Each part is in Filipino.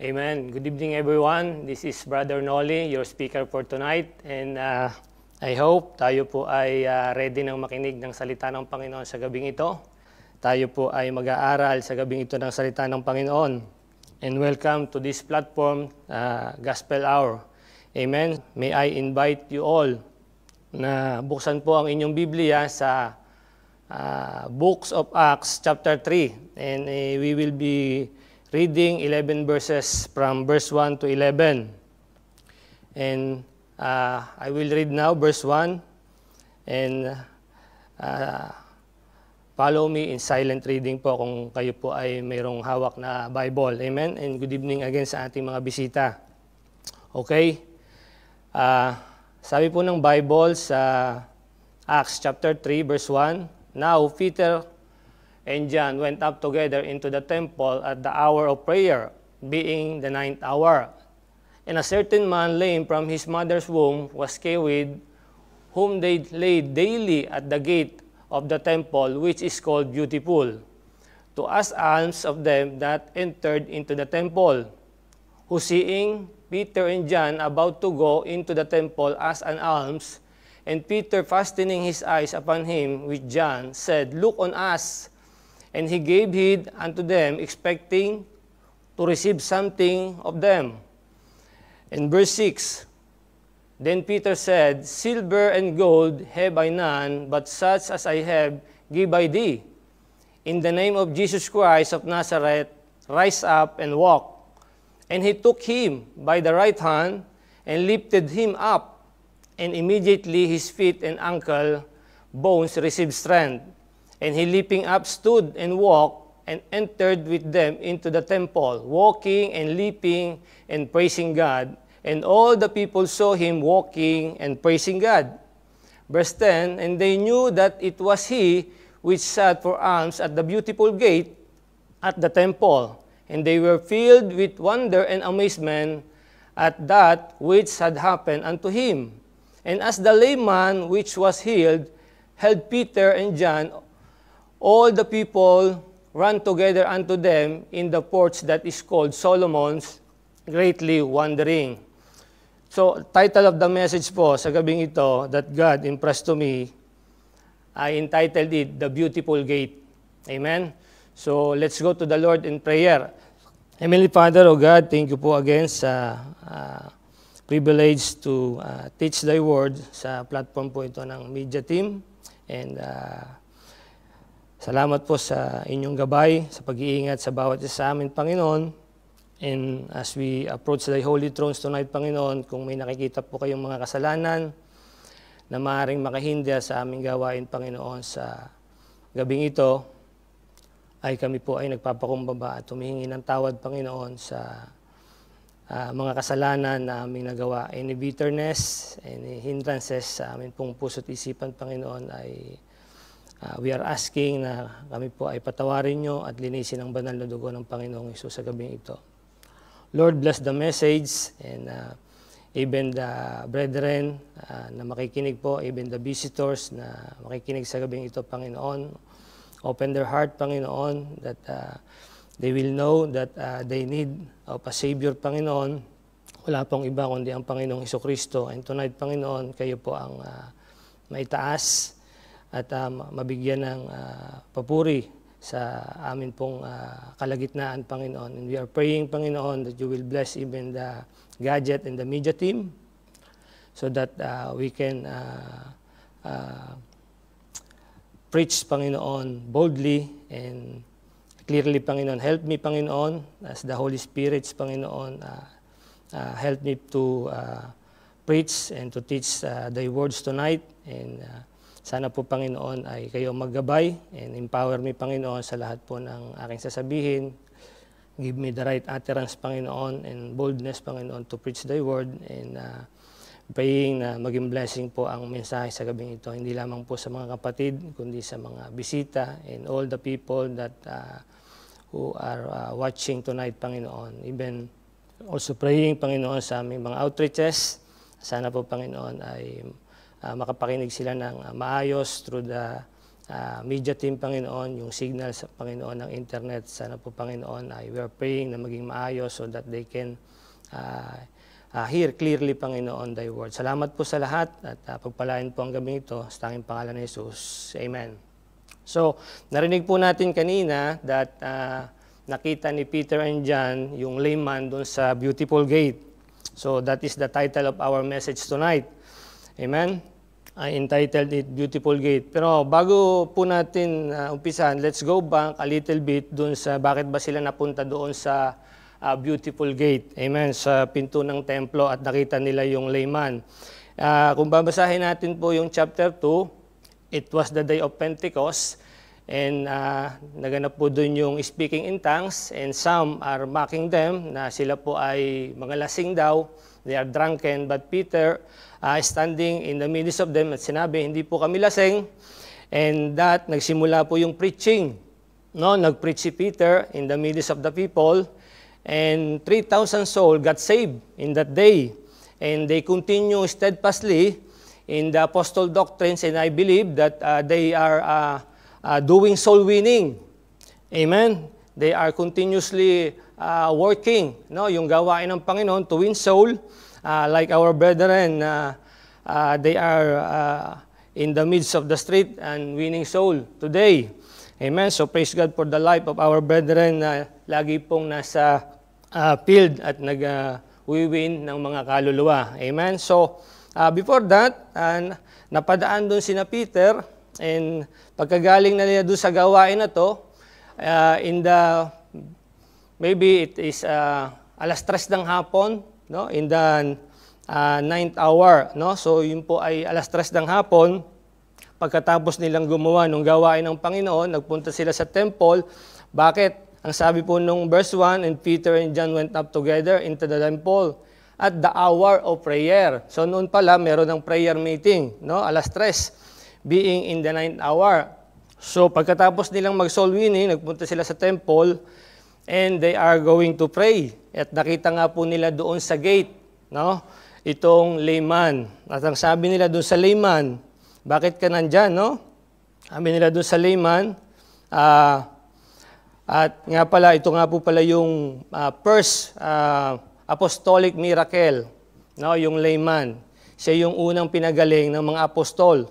Amen. Good evening, everyone. This is Brother Noli, your speaker for tonight. And I hope tayo po ay ready nang makinig ng salita ng Panginoon sa gabing ito. Tayo po ay mag-aaral sa gabing ito ng salita ng Panginoon. And welcome to this platform, Gospel Hour. Amen. May I invite you all na buksan po ang inyong Biblia sa Books of Acts chapter 3. And we will be reading 11 verses from verse 1 to 11. And I will read now verse 1 and follow me in silent reading po kung kayo po ay mayroong hawak na Bible. Amen? And good evening again sa ating mga bisita. Okay? Sabi po ng Bible sa Acts chapter 3 verse 1, Now Peter and John went up together into the temple at the hour of prayer, being the 9th hour. And a certain man lame from his mother's womb was carried, whom they laid daily at the gate of the temple, which is called Beautiful, to ask alms of them that entered into the temple, who seeing Peter and John about to go into the temple asked an alms, and Peter, fastening his eyes upon him with John, said, Look on us. And he gave heed unto them, expecting to receive something of them. In verse 6, Then Peter said, Silver and gold have I none, but such as I have give I thee. In the name of Jesus Christ of Nazareth, rise up and walk. And he took him by the right hand, and lifted him up, and immediately his feet and ankle bones received strength. And he leaping up stood and walked, and entered with them into the temple, walking and leaping and praising God. And all the people saw him walking and praising God. Verse 10, And they knew that it was he which sat for alms at the Beautiful gate at the temple. And they were filled with wonder and amazement at that which had happened unto him. And as the lame man which was healed held Peter and John, all the people ran together unto them in the porch that is called Solomon's, greatly wondering. So, title of the message po sa gabing ito that God impressed to me, I entitled it, The Beautiful Gate. Amen? So, let's go to the Lord in prayer. Heavenly Father, O God, thank you po again sa privilege to teach Thy Word sa platform po ito ng media team. And salamat po sa inyong gabay, sa pag-iingat sa bawat isa sa amin, Panginoon. And as we approach the Holy Thrones tonight, Panginoon, kung may nakikita po kayong mga kasalanan na maaaring makahinda sa aming gawain, Panginoon, sa gabing ito, ay kami po ay nagpapakumbaba at humihingi ng tawad, Panginoon, sa mga kasalanan na aming nagawa. Any bitterness, any hindrances sa amin pong puso't isipan, Panginoon, ay we are asking na kami po ay patawarin nyo at linisin ang banal na dugo ng Panginoong Hesus sa gabing ito. Lord, bless the message and even the brethren na makikinig po, even the visitors na makikinig sa gabing ito, Panginoon. Open their heart, Panginoon, that they will know that they need of a Savior, Panginoon. Wala pong iba kundi ang Panginoong Hesukristo. And tonight, Panginoon, kayo po ang maitaas at mabigyan ng papuri sa amin pong kalagitnaan, Panginoon. And we are praying, Panginoon, that you will bless even the gadget and the media team so that we can preach, Panginoon, boldly and clearly, Panginoon. Help me, Panginoon, as the Holy Spirit, Panginoon, help me to preach and to teach thy words tonight. And sana po, Panginoon, ay kayo maggabay and empower me, Panginoon, sa lahat po ng aking sasabihin. Give me the right utterance, Panginoon, and boldness, Panginoon, to preach thy word. And praying na maging blessing po ang mensahe sa gabing ito, hindi lamang po sa mga kapatid, kundi sa mga bisita and all the people that who are watching tonight, Panginoon. Even also praying, Panginoon, sa aming mga outreaches. Sana po, Panginoon, ay makapakinig sila ng maayos through the media team, Panginoon, yung signal sa Panginoon ng internet. Sana po, Panginoon, we are praying na maging maayos so that they can hear clearly, Panginoon, Thy word. Salamat po sa lahat at pagpalain po ang gabi ito sa tanging pangalan ni Jesus. Amen. So, narinig po natin kanina that nakita ni Peter and John yung layman doon sa Beautiful Gate. So, that is the title of our message tonight. Amen? I entitled it Beautiful Gate. Pero bago po natin umpisan, let's go back a little bit doon sa bakit ba sila napunta doon sa Beautiful Gate. Amen? Sa pinto ng templo at nakita nila yung layman. Kung babasahin natin po yung chapter 2, it was the day of Pentecost. And naganap po doon yung speaking in tongues. And some are mocking them na sila po ay mga lasing daw. They are drunken. But Peter standing in the midst of them at sinabi, hindi po kami lasing. And that, nagsimula po yung preaching. No? Nag-preach si Peter in the midst of the people. And 3,000 souls got saved in that day. And they continue steadfastly in the apostle doctrines, and I believe that they are doing soul winning. Amen? They are continuously working, no? Yung gawain ng Panginoon to win soul, like our brethren, they are in the midst of the street and winning soul today. Amen. So praise God for the life of our brethren na lagi pong nasa field at nag-win ng mga kaluluwa. Amen. So before that, napadaan doon sina Peter, and pagkagaling na nila doon sa gawain na to, maybe it is alas 3 ng hapon, no? In the 9th hour, no? So yun po ay alas 3 ng hapon. Pagkatapos nilang gumawa ng gawain ng Panginoon, nagpunta sila sa temple. Bakit? Ang sabi po nung verse 1, and Peter and John went up together into the temple at the hour of prayer. So noon pala, meron ng prayer meeting, no? Alas 3, being in the 9th hour. So pagkatapos nilang mag-soul winning, nagpunta sila sa temple and they are going to pray. At nakita nga po nila doon sa gate, no? Itong layman. At ang sabi nila doon sa layman, bakit ka nandyan, no? Sabi nila doon sa layman, at nga pala, ito nga po pala yung first apostolic miracle, no? Yung layman. Siya yung unang pinagaling ng mga apostol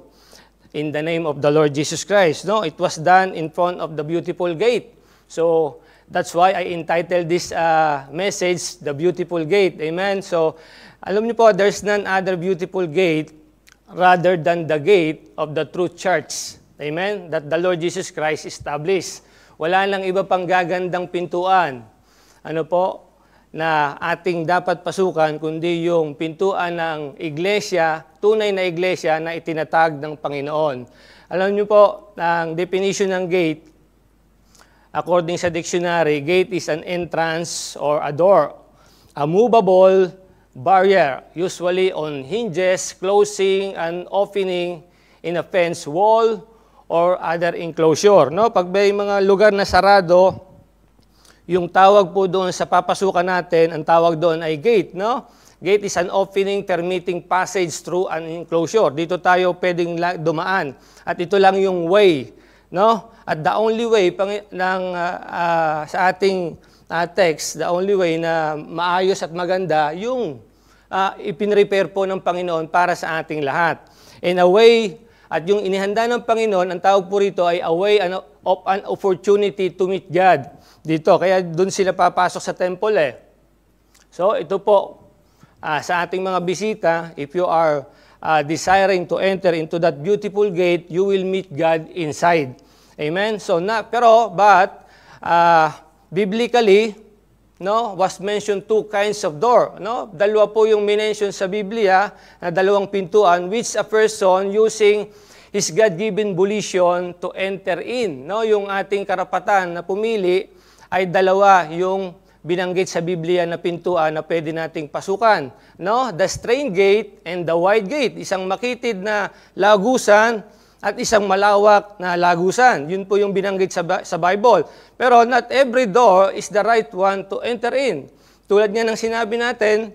in the name of the Lord Jesus Christ, no? It was done in front of the Beautiful Gate. So, that's why I entitled this message, The Beautiful Gate. Amen? So, alam niyo po, there's none other beautiful gate rather than the gate of the true church. Amen? That the Lord Jesus Christ established. Wala nang iba pang gagandang pintuan. Ano po? Na ating dapat pasukan, kundi yung pintuan ng iglesia, tunay na iglesia na itinatag ng Panginoon. Alam niyo po, ang definition ng gate, according sa dictionary, gate is an entrance or a door, a movable barrier, usually on hinges, closing and opening in a fence wall or other enclosure. No? Pag may mga lugar na sarado, yung tawag po doon sa papasukan natin, ang tawag doon ay gate. No? Gate is an opening permitting passage through an enclosure. Dito tayo pwedeng dumaan. At ito lang yung way. No? At the only way sa ating text, the only way na maayos at maganda, yung ipinrepair po ng Panginoon para sa ating lahat. In a way, at yung inihanda ng Panginoon, ang tawag po rito ay a way of an opportunity to meet God. Dito, kaya doon sila papasok sa temple eh. So, ito po, sa ating mga bisita, if you are desiring to enter into that beautiful gate, you will meet God inside. Amen? So, but biblically, no, was mentioned two kinds of door. No? Dalawa po yung minention sa Biblia na dalawang pintuan, which a person using his God-given volition to enter in. No? Yung ating karapatan na pumili ay dalawa yung binanggit sa Biblia na pintuan na pwede nating pasukan. No? The straight gate and the wide gate. Isang makitid na lagusan at isang malawak na lagusan. Yun po yung binanggit sa Bible. Pero not every door is the right one to enter in. Tulad nga ng sinabi natin,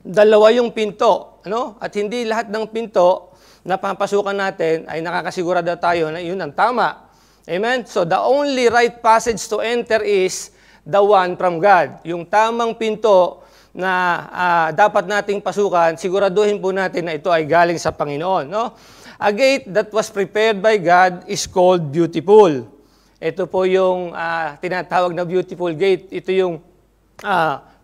dalawa yung pinto. Ano? At hindi lahat ng pinto na papasukan natin ay nakakasigurado tayo na yun ang tama. Amen? So the only right passage to enter is the one from God. Yung tamang pinto na dapat nating pasukan, siguraduhin po natin na ito ay galing sa Panginoon. No? A gate that was prepared by God is called beautiful. Ito po yung tinatawag na beautiful gate. Ito yung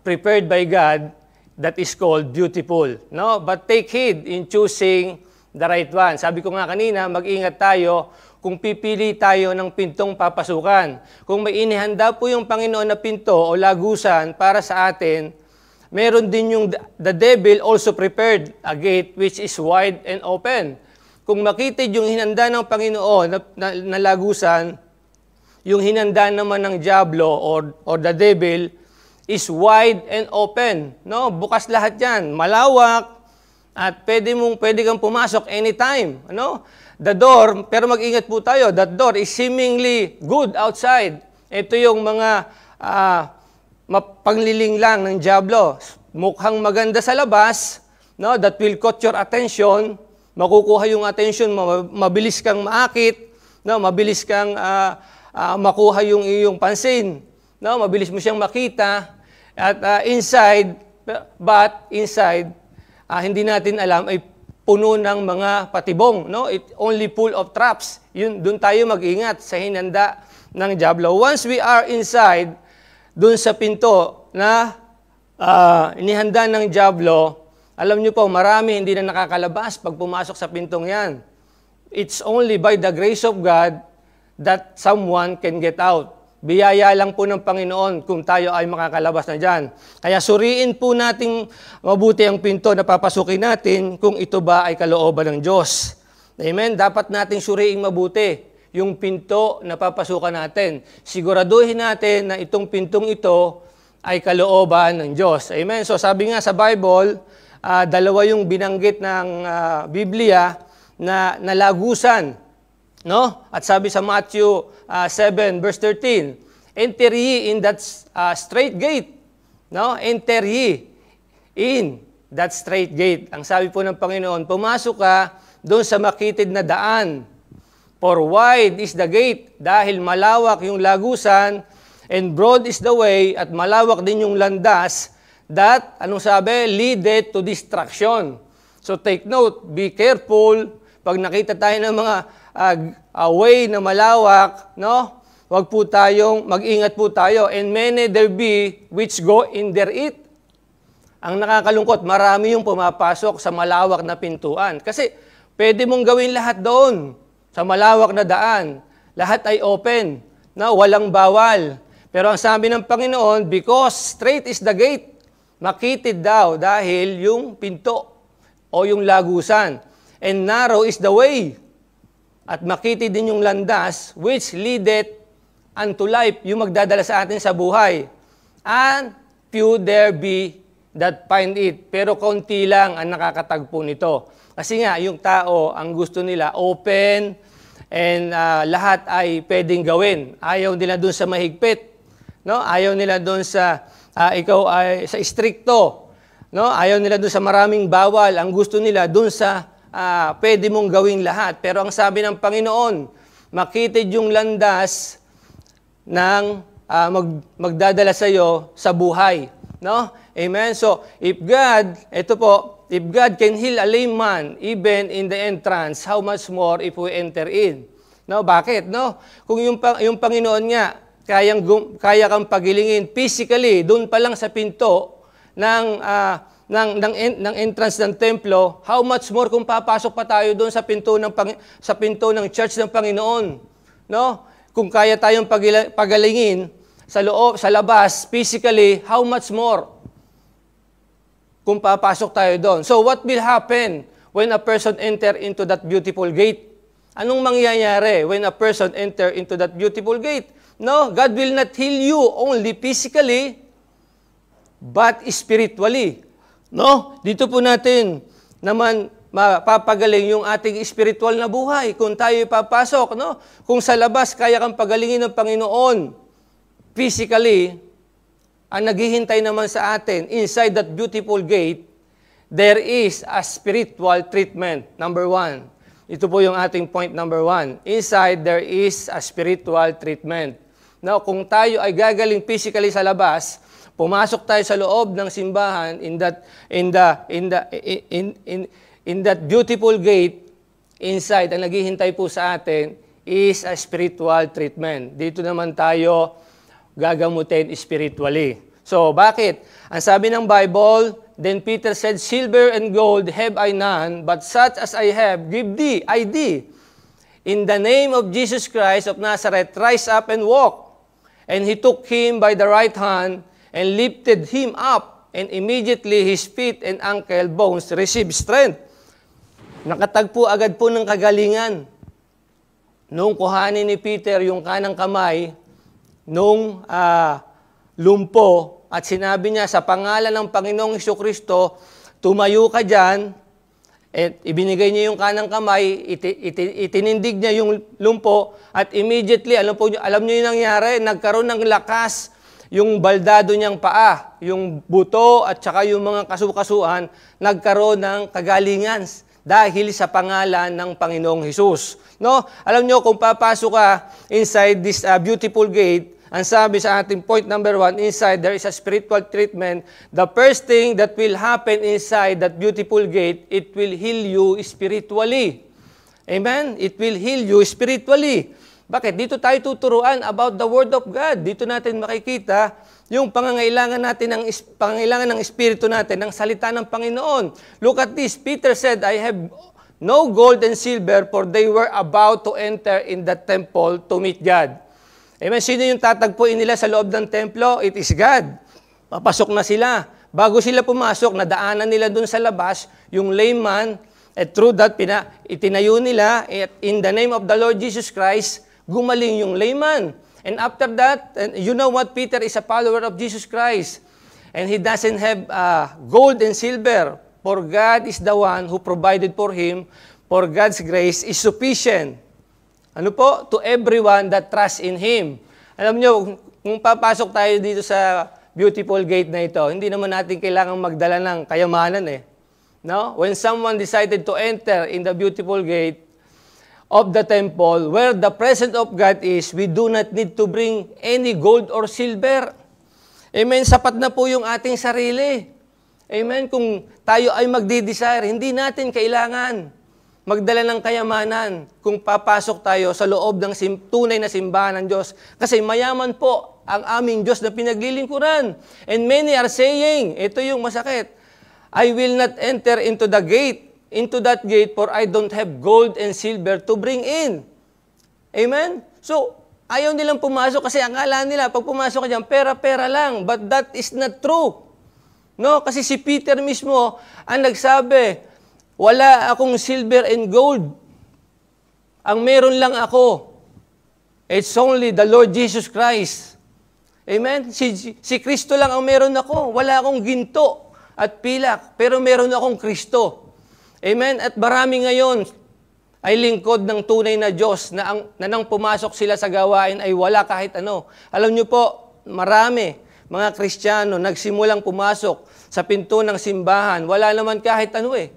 prepared by God that is called beautiful. No? But take heed in choosing the right one. Sabi ko nga kanina, mag-ingat tayo kung pipili tayo ng pintong papasukan. Kung may inihanda po yung Panginoon na pinto o lagusan para sa atin, meron din yung the devil also prepared a gate which is wide and open. Kung makitid yung hinanda ng Panginoon na lagusan, yung hinanda naman ng diablo or the devil is wide and open. No? Bukas lahat yan. Malawak at pwede kang pumasok anytime. Ano? The door, pero mag-ingat po tayo, that door is seemingly good outside. Ito yung mga mapangliling lang ng diablo. Mukhang maganda sa labas, no? That will caught your attention. Makukuha yung attention mo, mabilis kang maakit, no? Mabilis kang makuha yung iyong pansin, no? Mabilis mo siyang makita. At inside, hindi natin alam ay puno ng mga patibong, no? It only full of traps. Yun, doon tayo mag-ingat sa hinanda ng diablo. Once we are inside, doon sa pinto na inihanda ng diablo, alam niyo po, marami hindi na nakakalabas pag pumasok sa pintong yan. It's only by the grace of God that someone can get out. Biyaya lang po ng Panginoon kung tayo ay makakalabas na dyan. Kaya suriin po nating mabuti ang pinto na papasukin natin kung ito ba ay kalooban ng Diyos. Amen? Dapat nating suriin mabuti yung pinto na papasukan natin. Siguraduhin natin na itong pintong ito ay kalooban ng Diyos. Amen? So sabi nga sa Bible, dalawa yung binanggit ng Biblia na nalagusan. No? At sabi sa Matthew 7 verse 13, enter ye in that straight gate. No? Enter ye in that straight gate. Ang sabi po ng Panginoon, pumasok ka doon sa makitid na daan. For wide is the gate, dahil malawak yung lagusan, and broad is the way, at malawak din yung landas, that, anong sabi? Leadeth to destruction. So take note, be careful, pag nakita tayo ng mga way na malawak, no? Wag po tayong, mag-ingat po tayo, and many there be which go in their it. Ang nakakalungkot, marami yung pumapasok sa malawak na pintuan. Kasi pwede mong gawin lahat doon. Sa malawak na daan, lahat ay open, na walang bawal. Pero ang sabi ng Panginoon, because straight is the gate, makitid daw dahil yung pinto o yung lagusan. And narrow is the way. At makitid din yung landas, which leadeth unto life, yung magdadala sa atin sa buhay. And few there be that find it. Pero konti lang ang nakakatagpo nito. Kasi nga, yung tao, ang gusto nila, open, and lahat ay pwedeng gawin. Ayaw nila dun sa mahigpit. No? Ayaw nila dun sa, ikaw ay sa istrikto. No? Ayaw nila dun sa maraming bawal. Ang gusto nila dun sa pwede mong gawin lahat. Pero ang sabi ng Panginoon, makitid yung landas ng magdadala sa iyo sa buhay. No? Amen? So, if God, ito po, if God can heal a lame man, even in the entrance, how much more if we enter in? No, bakit? No? Kung yung Panginoon nga, kaya kang pagilingin physically, doon pa lang sa pinto ng entrance ng templo, how much more kung papasok pa tayo doon sa pinto ng church ng Panginoon? No? Kung kaya tayong pagalingin sa loob, sa labas, physically, how much more kung papasok tayo doon? So what will happen when a person enter into that beautiful gate? Anong mangyayari when a person enter into that beautiful gate? No, God will not heal you only physically, but spiritually. No, dito po natin naman mapapagaling yung ating spiritual na buhay kung tayo papasok. No? Kung sa labas kaya kang pagalingin ng Panginoon physically, ang naghihintay naman sa atin inside that beautiful gate, there is a spiritual treatment. Number 1. Ito po yung ating point number 1. Inside, there is a spiritual treatment. Now, kung tayo ay gagaling physically sa labas, pumasok tayo sa loob ng simbahan in that beautiful gate, inside, ang naghihintay po sa atin is a spiritual treatment. Dito naman tayo gagamutin spiritually. So, bakit? Ang sabi ng Bible, then Peter said, silver and gold have I none, but such as I have, give thee, I thee. In the name of Jesus Christ of Nazareth, rise up and walk. And he took him by the right hand and lifted him up, and immediately his feet and ankle bones received strength. Nakatagpo agad po ng kagalingan. Nung kuhanin ni Peter yung kanang kamay, nung lumpo, at sinabi niya sa pangalan ng Panginoong Jesucristo, tumayo ka dyan, at ibinigay niya yung kanang kamay, itinindig niya yung lumpo, at immediately, alam niyo yung nangyari, nagkaroon ng lakas yung baldado niyang paa, yung buto at saka yung mga kasukasuan, nagkaroon ng kagalingan dahil sa pangalan ng Panginoong Hesus. No? Alam niyo, kung papasok ka inside this beautiful gate, ang sabi sa ating point number 1, inside there is a spiritual treatment. The first thing that will happen inside that beautiful gate, it will heal you spiritually. Amen? It will heal you spiritually. Bakit? Dito tayo tuturuan about the Word of God. Dito natin makikita yung pangangailangan ng Espiritu natin, ng salita ng Panginoon. Look at this. Peter said, I have no gold and silver, for they were about to enter in the temple to meet God. Amen. Sino yung tatagpuin nila sa loob ng templo? It is God. Papasok na sila. Bago sila pumasok, nadaanan nila dun sa labas, yung layman, at through that, itinayo nila, at in the name of the Lord Jesus Christ, gumaling yung layman. And after that, you know what? Peter is a follower of Jesus Christ. And he doesn't have gold and silver, for God is the one who provided for him, for God's grace is sufficient. Ano po? To everyone that trusts in Him. Alam nyo, kung papasok tayo dito sa beautiful gate na ito, hindi naman natin kailangang magdala ng kayamanan eh. No? When someone decided to enter in the beautiful gate of the temple, where the presence of God is, we do not need to bring any gold or silver. Amen? Sapat na po yung ating sarili. Amen? Kung tayo ay magdi-desire, hindi natin kailangan magdala ng kayamanan kung papasok tayo sa loob ng tunay na simbahan ng Diyos. Kasi mayaman po ang aming Diyos na pinaglilingkuran. And many are saying, ito yung masakit, I will not enter into that gate, for I don't have gold and silver to bring in. Amen? So, ayaw nilang pumasok kasi akala nila, pag pumasok ka dyan, pera-pera lang. But that is not true. No? Kasi si Peter mismo ang nagsabi, wala akong silver and gold. Ang meron lang ako, it's only the Lord Jesus Christ. Amen? Si Kristo lang ang meron ako. Wala akong ginto at pilak, pero meron akong Kristo. Amen? At marami ngayon ay lingkod ng tunay na Diyos na nang pumasok sila sa gawain ay wala kahit ano. Alam niyo po, marami mga Kristiyano nagsimulang pumasok sa pinto ng simbahan. Wala naman kahit ano eh.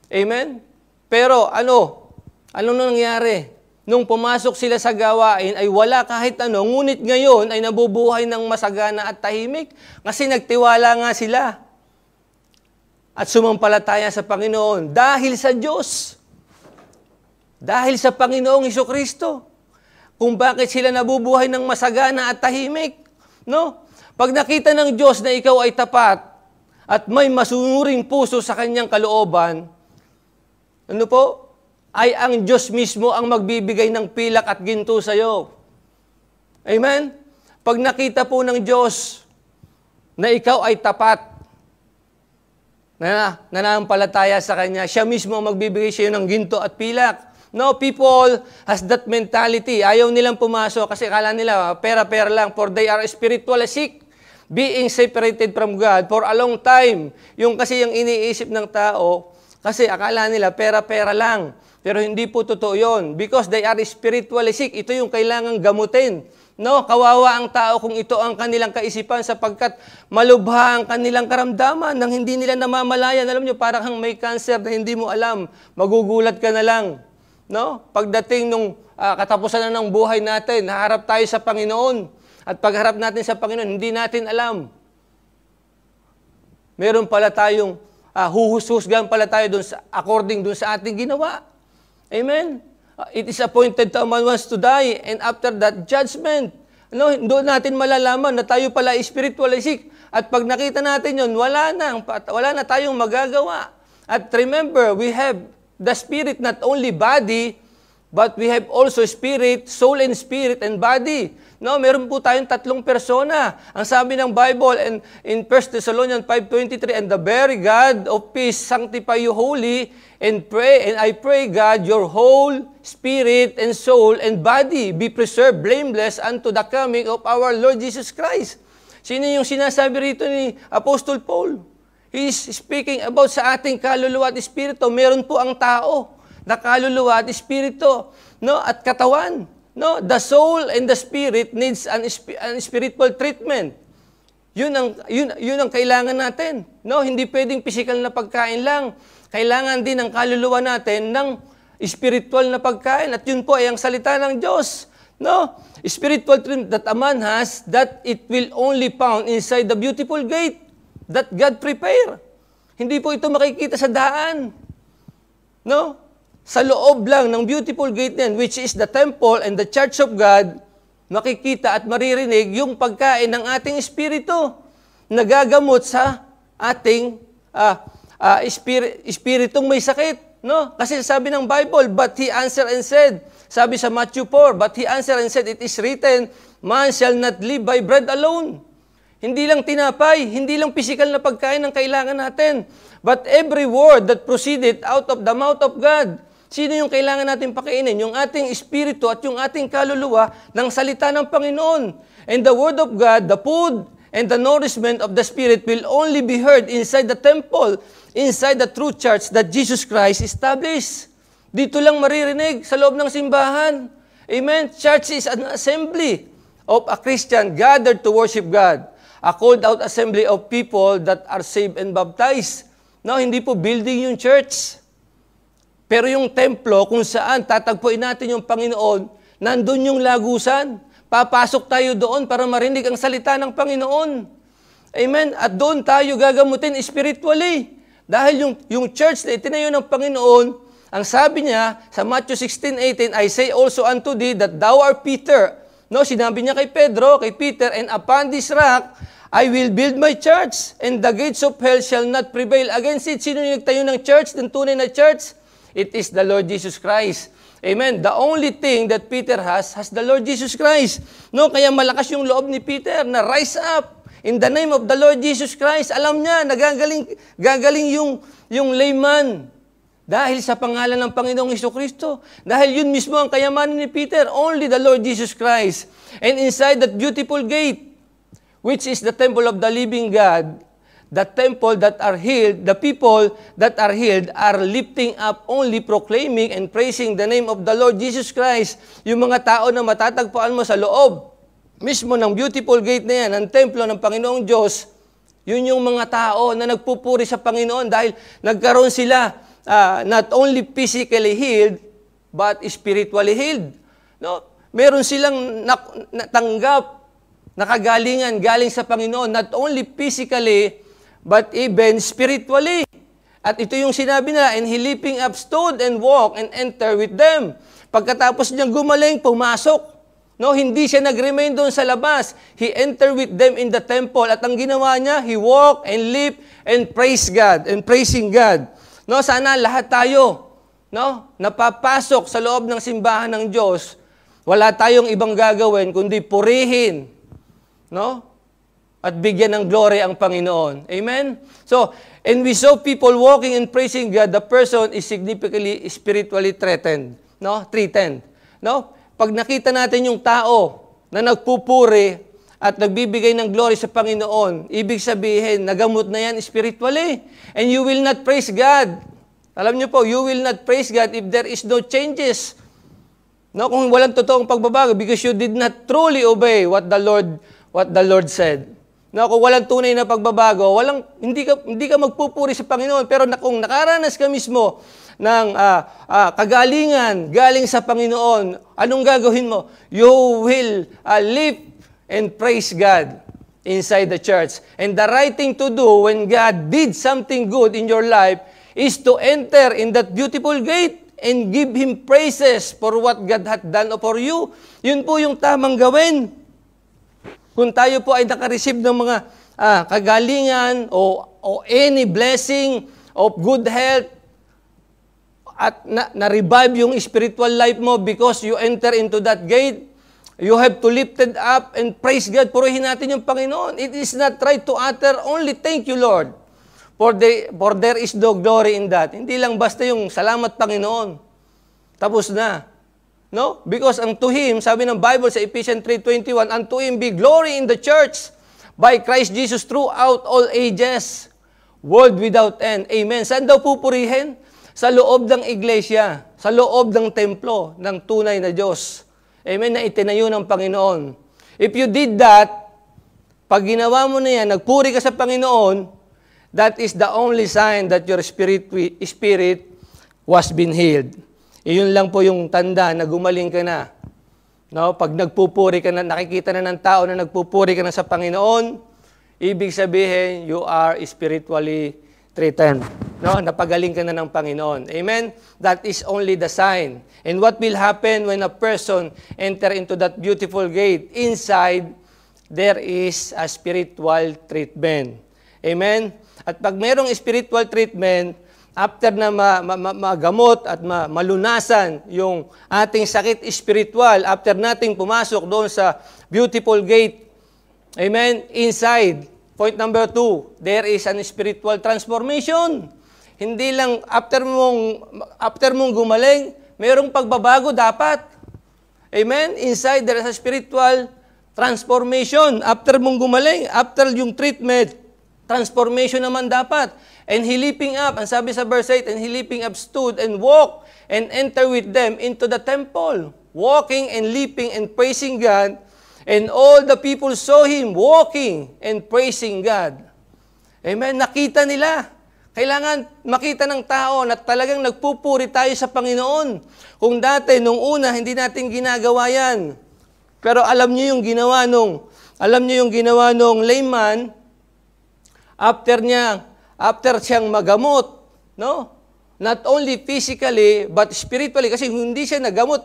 Amen? Pero ano nangyari? Nung pumasok sila sa gawain ay wala kahit ano, ngunit ngayon ay nabubuhay ng masagana at tahimik kasi nagtiwala nga sila at sumampalataya sa Panginoon dahil sa Diyos. Dahil sa Panginoong Jesucristo. Kung bakit sila nabubuhay ng masagana at tahimik. No? Pag nakita ng Diyos na ikaw ay tapat at may masunuring puso sa kanyang kalooban, ano po? Ay ang Diyos mismo ang magbibigay ng pilak at ginto sa iyo. Amen? Pag nakita po ng Diyos na ikaw ay tapat, na nananampalataya sa Kanya, siya mismo ang magbibigay sa iyo ng ginto at pilak. No, people has that mentality. Ayaw nilang pumasok kasi akala nila pera-pera lang, for they are spiritually sick, being separated from God for a long time. Yung kasi yung iniisip ng tao, kasi akala nila pera-pera lang. Pero hindi po totoo yun. Because they are spiritually sick. Ito yung kailangang gamutin No, kawawa ang tao kung ito ang kanilang kaisipan sapagkat malubha ang kanilang karamdaman nang hindi nila namamalayan. Alam nyo, parang may cancer na hindi mo alam. Magugulat ka na lang. No? Pagdating nung katapusan na ng buhay natin, haharap tayo sa Panginoon. At pagharap natin sa Panginoon, hindi natin alam. Meron pala tayong huhusgan pala tayo according dun sa ating ginawa. Amen? It is appointed to a man once to die, and after that, judgment. No, doon natin malalaman na tayo pala spiritually sick. At pag nakita natin yun, wala na tayong magagawa. At remember, we have the spirit, not only body, but we have also spirit, soul and spirit and body. No, meron po tayong tatlong persona. Ang sabi ng Bible in 1 Thessalonians 5:23, and the very God of peace sanctify you wholly, and I pray God, your whole spirit and soul and body be preserved blameless unto the coming of our Lord Jesus Christ. Sino yung sinasabi rito ni Apostle Paul? He is speaking about sa ating kaluluwa at espiritu. Meron po ang tao na kaluluwa at espiritu, no, at katawan. No, the soul and the spirit needs an spiritual treatment. Yun ang kailangan natin. No, hindi pwedeng physical na pagkain lang. Kailangan din ang kaluluwa natin ng spiritual na pagkain, at yun po ay ang salita ng Diyos. No, spiritual treatment that a man has, that it will only found inside the beautiful gate that God prepare. Hindi po ito makikita sa daan. No? Sa loob lang ng beautiful gate din, which is the temple and the church of God, makikita at maririnig yung pagkain ng ating espiritu, nagagamot sa ating espiritong may sakit. No? Kasi sabi ng Bible, but he answered and said, sabi sa Matthew 4, but he answered and said, it is written, man shall not live by bread alone. Hindi lang tinapay, hindi lang physical na pagkain ang kailangan natin, but every word that proceeded out of the mouth of God. Sino yung kailangan natin pakainin? Yung ating espiritu at yung ating kaluluwa ng salita ng Panginoon. And the word of God, the food and the nourishment of the Spirit will only be heard inside the temple, inside the true church that Jesus Christ established. Dito lang maririnig sa loob ng simbahan. Amen? Church is an assembly of a Christian gathered to worship God. A called out assembly of people that are saved and baptized. No, hindi po building yung church. Pero yung templo kung saan tatagpuin natin yung Panginoon, nandun yung lagusan. Papasok tayo doon para marinig ang salita ng Panginoon. Amen? At doon tayo gagamutin spiritually. Dahil yung church na itinayo ng Panginoon, ang sabi niya sa Matthew 16:18, I say also unto thee that thou art Peter. No, sinabi niya kay Pedro, kay Peter, and upon this rock, I will build my church, and the gates of hell shall not prevail against it. Sino yung nagtayo ng church, ng tunay na church? It is the Lord Jesus Christ. Amen. The only thing that Peter has the Lord Jesus Christ. No, kaya malakas yung loob ni Peter na rise up in the name of the Lord Jesus Christ. Alam niya, gagaling yung layman. Dahil sa pangalan ng Panginoong Jesucristo. Dahil yun mismo ang kayamanan ni Peter. Only the Lord Jesus Christ. And inside that beautiful gate, which is the temple of the living God, the temple that are healed, the people that are healed are lifting up only proclaiming and praising the name of the Lord Jesus Christ. Yung mga tao na matatagpuan mo sa loob mismo ng beautiful gate na yan, ng templo ng Panginoong Diyos, yun yung mga tao na nagpupuri sa Panginoon dahil nagkaroon sila not only physically healed, but spiritually healed. No? Meron silang natanggap na kagalingan galing sa Panginoon, not only physically, but even spiritually. At ito yung sinabi nila, and he leaping up stood and walked and enter with them. Pagkatapos niyang gumaling, pumasok. No, hindi siya nag-remain doon sa labas. He entered with them in the temple. At ang ginawa niya, he walked and leaped and praised God and praising God. No, sana lahat tayo, no, napapasok sa loob ng simbahan ng Diyos, wala tayong ibang gagawin kundi purihin, no? At bigyan ng glory ang Panginoon. Amen? So, and we saw people walking and praising God, the person is significantly spiritually threatened. No? Threatened. No? Pag nakita natin yung tao na nagpupuri at nagbibigay ng glory sa Panginoon, ibig sabihin, nagamot na yan spiritually. And you will not praise God. Alam niyo po, you will not praise God if there is no changes. No, kung walang totoong pagbabago, because you did not truly obey what the Lord said. No, kung walang tunay na pagbabago, hindi ka magpupuri sa Panginoon. Pero kung nakaranas ka mismo ng kagalingan galing sa Panginoon, anong gagawin mo? You will live and praise God inside the church. And the right thing to do when God did something good in your life is to enter in that beautiful gate and give Him praises for what God had done for you. Yun po yung tamang gawin. Kung tayo po ay nakareceive ng mga kagalingan o any blessing of good health at na-revive yung spiritual life mo because you enter into that gate, you have to lift it up and praise God. Purihin natin yung Panginoon. It is not right to utter only thank you, Lord. For there is no glory in that. Hindi lang basta yung salamat Panginoon. Tapos na. No? Because unto Him, sabi ng Bible sa Ephesians 3:21, unto Him be glory in the church by Christ Jesus throughout all ages, world without end. Amen. Saan daw pupurihin? Sa loob ng iglesia, sa loob ng templo ng tunay na Diyos. Amen, na itinayo ng Panginoon. If you did that, pag ginawa mo na yan, nagpuri ka sa Panginoon, that is the only sign that your spirit was been healed. Iyon lang po yung tanda na gumaling ka na. No? Pag nagpupuri ka na, nakikita na ng tao na nagpupuri ka na sa Panginoon, ibig sabihin, you are spiritually treated. No? Napagaling ka na ng Panginoon. Amen? That is only the sign. And what will happen when a person enter into that beautiful gate? Inside, there is a spiritual treatment. Amen? At pag mayroong spiritual treatment, after na magamot at malunasan yung ating sakit spiritual, after nating pumasok doon sa beautiful gate, amen, inside, point number 2, there is an spiritual transformation. Hindi lang after mong gumaling, mayroong pagbabago dapat. Amen? Inside, there is a spiritual transformation. After mong gumaling, after yung treatment, transformation naman dapat. And he leaping up, ang sabi sa verse 8, and he leaping up stood and walked and entered with them into the temple, walking and leaping and praising God. And all the people saw him walking and praising God. Amen? Nakita nila. Kailangan makita ng tao na talagang nagpupuri tayo sa Panginoon. Kung dati, nung una, hindi natin ginagawa yan. Pero alam niyo yung ginawa nung layman, after siyang magamot, no? Not only physically, but spiritually. Kasi hindi siya nagamot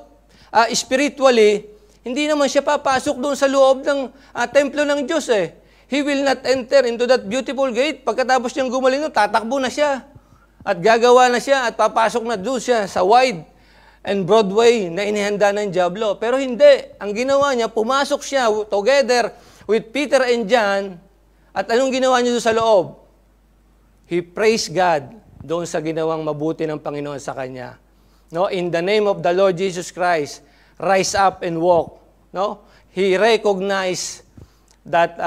spiritually, hindi naman siya papasok doon sa loob ng templo ng Diyos eh. He will not enter into that beautiful gate. Pagkatapos niyang gumaling, tatakbo na siya. At gagawa na siya at papasok na doon siya sa wide and broad way na inihanda ng Diablo. Pero hindi. Ang ginawa niya, pumasok siya together with Peter and John. At anong ginawa niya doon sa loob? He praised God doon sa ginawang mabuti ng Panginoon sa kanya. No? In the name of the Lord Jesus Christ, rise up and walk. No? He recognized that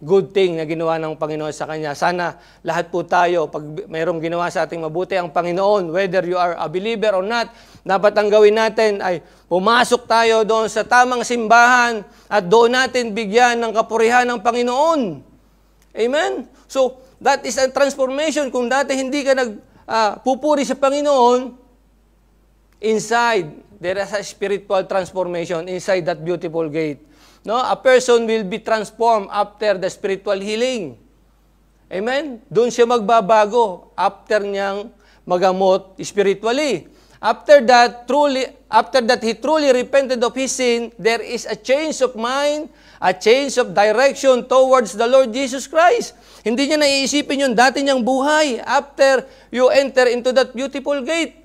good thing na ginawa ng Panginoon sa kanya. Sana lahat po tayo, pag mayroong ginawa sa ating mabuti ang Panginoon, whether you are a believer or not, dapat ang gawin natin ay pumasok tayo doon sa tamang simbahan at doon natin bigyan ng kapurihan ng Panginoon. Amen? So, that is a transformation. Kung dati hindi ka nagpupuri sa Panginoon, inside, there is a spiritual transformation inside that beautiful gate. No, a person will be transformed after the spiritual healing. Amen? Doon siya magbabago after niyang magamot spiritually. After that, he truly repented of his sin, there is a change of mind, a change of direction towards the Lord Jesus Christ. Hindi niya naiisipin yung dati niyang buhay after you enter into that beautiful gate.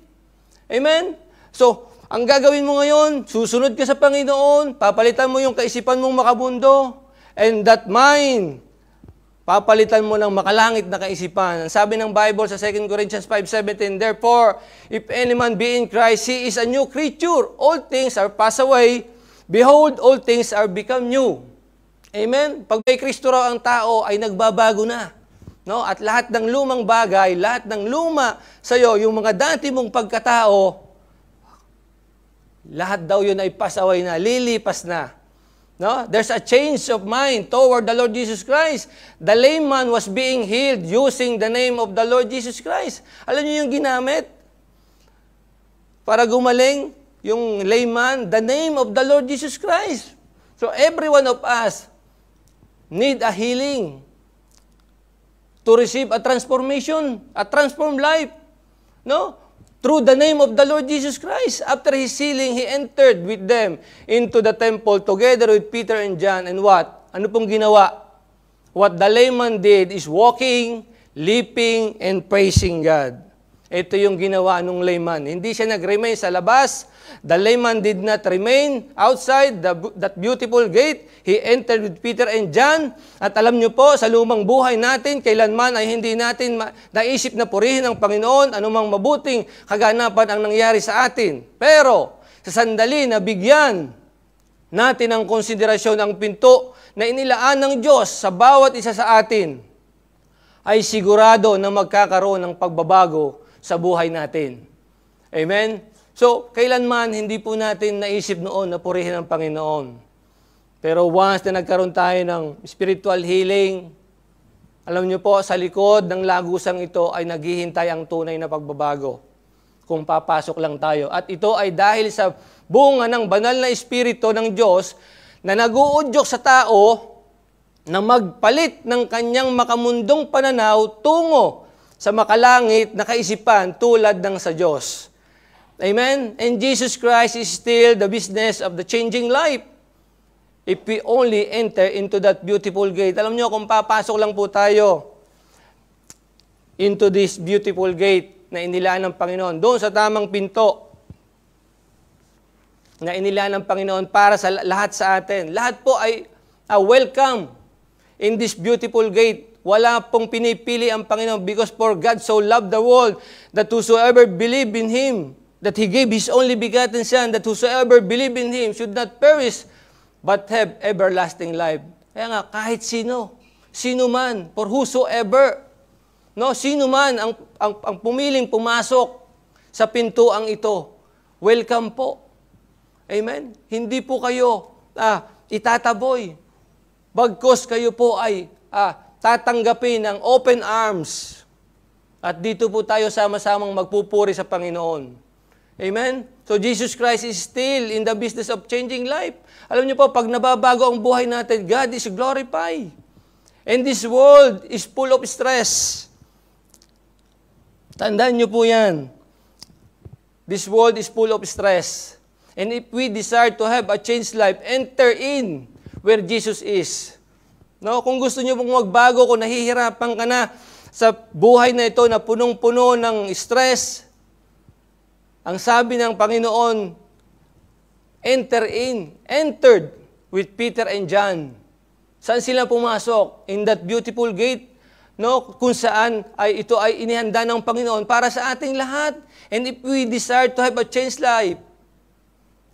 Amen? So, ang gagawin mo ngayon, susunod ka sa Panginoon, papalitan mo yung kaisipan mong makabundo, and that mind, papalitan mo ng makalangit na kaisipan. Ang sabi ng Bible sa 2 Corinthians 5:17, therefore, if any man be in Christ, he is a new creature. All things are passed away. Behold, all things are become new. Amen? Pag may Kristo raw ang tao, ay nagbabago na. No? At lahat ng lumang bagay, lahat ng luma sa'yo, yung mga dati mong pagkatao, lahat daw yun ay pass away na, lilipas na. No? There's a change of mind toward the Lord Jesus Christ. The lame man was being healed using the name of the Lord Jesus Christ. Alam niyo yung ginamit? Para gumaling yung lame man, the name of the Lord Jesus Christ. So every one of us need a healing to receive a transformation, a transformed life. No? Through the name of the Lord Jesus Christ. After his healing, he entered with them into the temple together with Peter and John. And what? Ano pong ginawa? What the layman did is walking, leaping, and praising God. Ito yung ginawa ng layman. Hindi siya nag-remain sa labas. The layman did not remain outside that beautiful gate. He entered with Peter and John. At alam niyo po, sa lumang buhay natin, kailanman ay hindi natin naisip na purihin ang Panginoon, anumang mabuting kaganapan ang nangyari sa atin. Pero, sa sandali na bigyan natin ang konsiderasyon ang pinto na inilaan ng Diyos sa bawat isa sa atin, ay sigurado na magkakaroon ng pagbabago sa buhay natin. Amen? So, kailanman hindi po natin naisip noon na purihin ang Panginoon. Pero once na nagkaroon tayo ng spiritual healing, alam niyo po, sa likod ng lagusang ito ay naghihintay ang tunay na pagbabago kung papasok lang tayo. At ito ay dahil sa bunga ng banal na Espiritu ng Diyos na nag-uudyok sa tao na magpalit ng kanyang makamundong pananaw tungo sa makalangit na kaisipan tulad ng sa Diyos. Amen? And Jesus Christ is still the business of the changing life. If we only enter into that beautiful gate. Alam niyo, kung papasok lang po tayo into this beautiful gate na inilaan ng Panginoon, doon sa tamang pinto na inilaan ng Panginoon para sa lahat sa atin. Lahat po ay welcome in this beautiful gate. Wala pong pinipili ang Panginoon because for God so loved the world that whosoever believe in Him, that He gave His only begotten Son, that whosoever believe in Him should not perish, but have everlasting life. Kaya nga, kahit sino man, for whosoever, no, sino man ang pumiling pumasok sa pintuang ito, welcome po. Amen? Hindi po kayo itataboy. Bagkus kayo po ay tatanggapin ng open arms. At dito po tayo sama-samang magpupuri sa Panginoon. Amen? So Jesus Christ is still in the business of changing life. Alam niyo po, pag nababago ang buhay natin, God is glorified. And this world is full of stress. Tandaan niyo po yan. This world is full of stress. And if we desire to have a changed life, enter in where Jesus is. No, kung gusto niyo pong magbago, kung nahihirapan ka na sa buhay na ito na punong-puno ng stress, ang sabi ng Panginoon, entered with Peter and John. Saan sila pumasok? In that beautiful gate, no, kung saan ito ay inihanda ng Panginoon para sa ating lahat. And if we desire to have a changed life,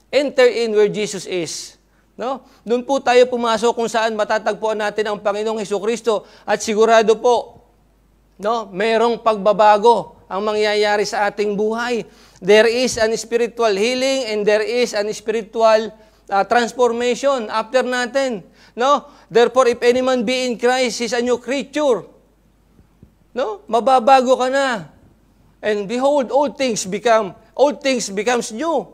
enter in where Jesus is. No? Doon po tayo pumasok kung saan matatagpuan natin ang Panginoong Hesukristo at sigurado po, no, mayroong pagbabago ang mangyayari sa ating buhay. There is an spiritual healing and there is an spiritual transformation after natin. No? Therefore, if any man be in Christ, he's a new creature. No? Mababago ka na. And behold, all things becomes new.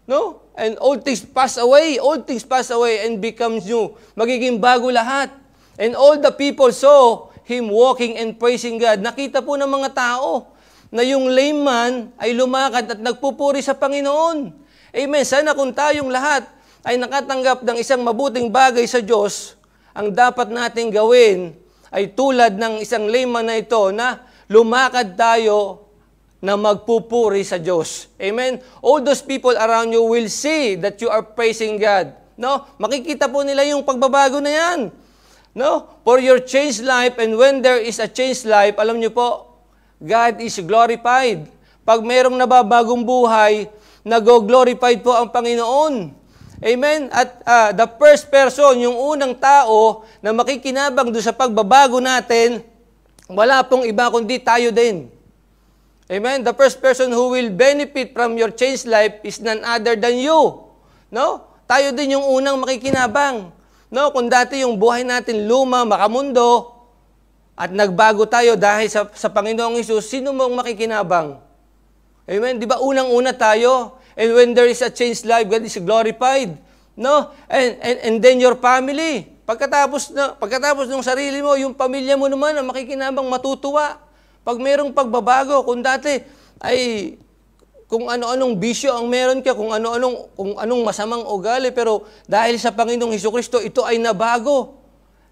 No? And all things pass away and becomes new. Magiging bago lahat. And all the people saw him walking and praising God. Nakita po ng mga tao na yung lame man ay lumakad at nagpupuri sa Panginoon. Amen. Sana kung tayong lahat ay nakatanggap ng isang mabuting bagay sa Diyos, ang dapat nating gawin ay tulad ng isang lame man na ito na lumakad tayo na magpupuri sa Diyos. Amen. All those people around you will see that you are praising God. No? Makikita po nila yung pagbabago na yan. No? For your changed life, and when there is a changed life, alam niyo po, God is glorified. Pag mayroong nababagong buhay, nag-glorified po ang Panginoon. Amen? At the first person, yung unang tao na makikinabang doon sa pagbabago natin, wala pong iba kundi tayo din. Amen? The first person who will benefit from your changed life is none other than you. No? Tayo din yung unang makikinabang. No? Kung dati yung buhay natin luma, makamundo, at nagbago tayo dahil sa Panginoong Hesus, sino mong makikinabang? Amen? Di ba unang-una tayo? And when there is a changed life, God is glorified. No? And then your family. Pagkatapos ng sarili mo, yung pamilya mo naman ang makikinabang, matutuwa. Pag mayroong pagbabago, kung dati ay kung ano-anong bisyo ang meron ka, kung anong masamang ugali, pero dahil sa Panginoong Hesukristo, ito ay nabago.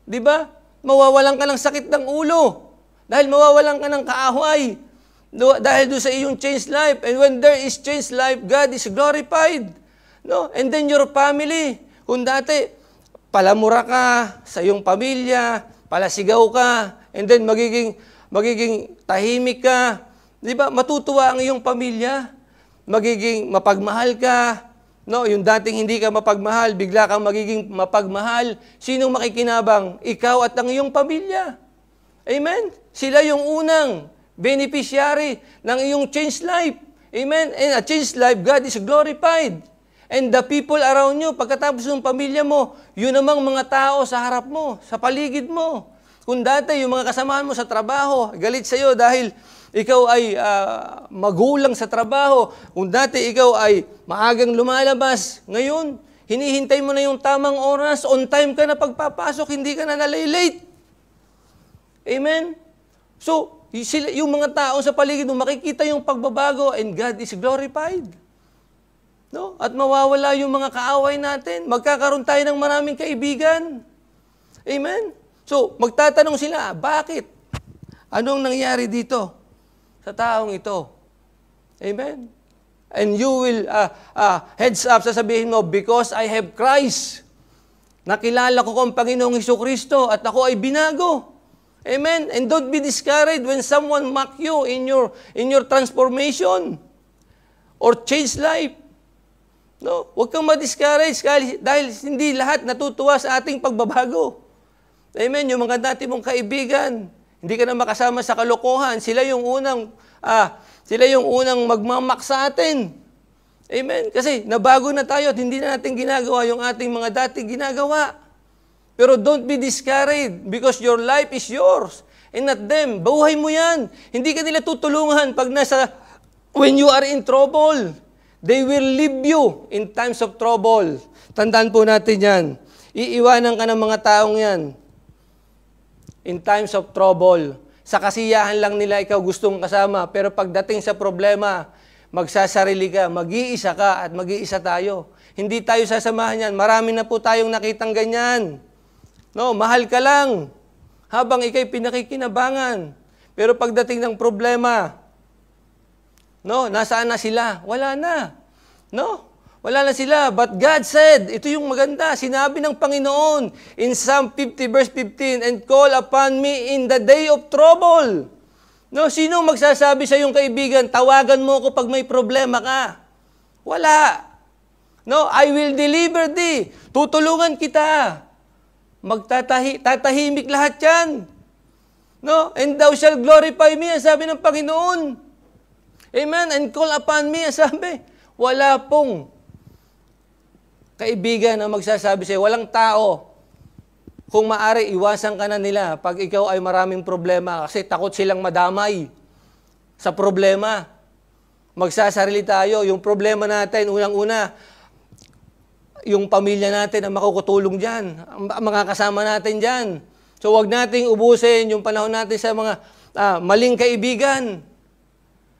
'Di ba? Mawawalan ka ng sakit ng ulo. Dahil mawawalan ka ng kaaway. Dahil doon sa iyong changed life. And when there is changed life, God is glorified. No? And then your family. Kung dati, palamura ka sa iyong pamilya, palasigaw ka, and then magiging tahimik ka. Di ba? Matutuwa ang iyong pamilya. Magiging mapagmahal ka. No? Yung dating hindi ka mapagmahal, bigla kang magiging mapagmahal. Sinong makikinabang? Ikaw at ang iyong pamilya. Amen? Sila yung unang beneficiary ng iyong changed life. Amen? And a changed life, God is glorified. And the people around you, pagkatapos ng pamilya mo, yun namang mga tao sa harap mo, sa paligid mo. Kung dati, yung mga kasamahan mo sa trabaho, galit sa'yo dahil ikaw ay magulang sa trabaho. Kung dati, ikaw ay maagang lumalabas. Ngayon, hinihintay mo na yung tamang oras, on time ka na pagpapasok, hindi ka na nalilate. Amen? So, yung mga tao sa paligid mo, makikita yung pagbabago and God is glorified. No? At mawawala yung mga kaaway natin. Magkakaroon tayo ng maraming kaibigan. Amen? So, magtatanong sila, bakit? Anong nangyari dito sa taong ito? Amen? And you will, heads up, sasabihin mo, because I have Christ. Nakilala ko kung Panginoong Hesukristo at ako ay binago. Amen? And don't be discouraged when someone mock you in your transformation or change life. No, huwag kang ma-discourage dahil hindi lahat natutuwa sa ating pagbabago. Amen? Yung mga dati mong kaibigan, hindi ka na makasama sa kalokohan. Sila yung unang magmamak sa atin. Amen? Kasi nabago na tayo at hindi na natin ginagawa yung ating mga dating ginagawa. Pero don't be discouraged because your life is yours and not them. Buhay mo yan. Hindi ka nila tutulungan when you are in trouble. They will leave you in times of trouble. Tandaan po natin yan. Iiwanan ka ng mga taong yan. In times of trouble. Sa kasiyahan lang nila ikaw gustong kasama. Pero pagdating sa problema, magsasarili ka, mag-iisa ka at mag-iisa tayo. Hindi tayo sasamahan yan. Marami na po tayong nakitang ganyan. No, mahal ka lang habang ikay pinakikinabangan. Pero pagdating ng problema, no, nasaan na sila? Wala na. No, wala na sila. But God said, ito yung maganda, sinabi ng Panginoon in Psalm 50 verse 15, and call upon me in the day of trouble. No, sino magsasabi sa iyong kaibigan, tawagan mo ako pag may problema ka? Wala. No, I will deliver thee. Tutulungan kita. Tatahimik lahat yan. No? And thou shalt glorify me, ang sabi ng Panginoon. Amen? And call upon me, ang sabi. Wala pong kaibigan na magsasabi sa'yo. Walang tao. Kung maaari, iwasan ka na nila pag ikaw ay maraming problema kasi takot silang madamay sa problema. Magsasarili tayo. Yung problema natin, unang-una, yung pamilya natin ang makukutulong dyan, ang mga kasama natin dyan. So wag nating ubusin yung panahon natin sa mga maling kaibigan.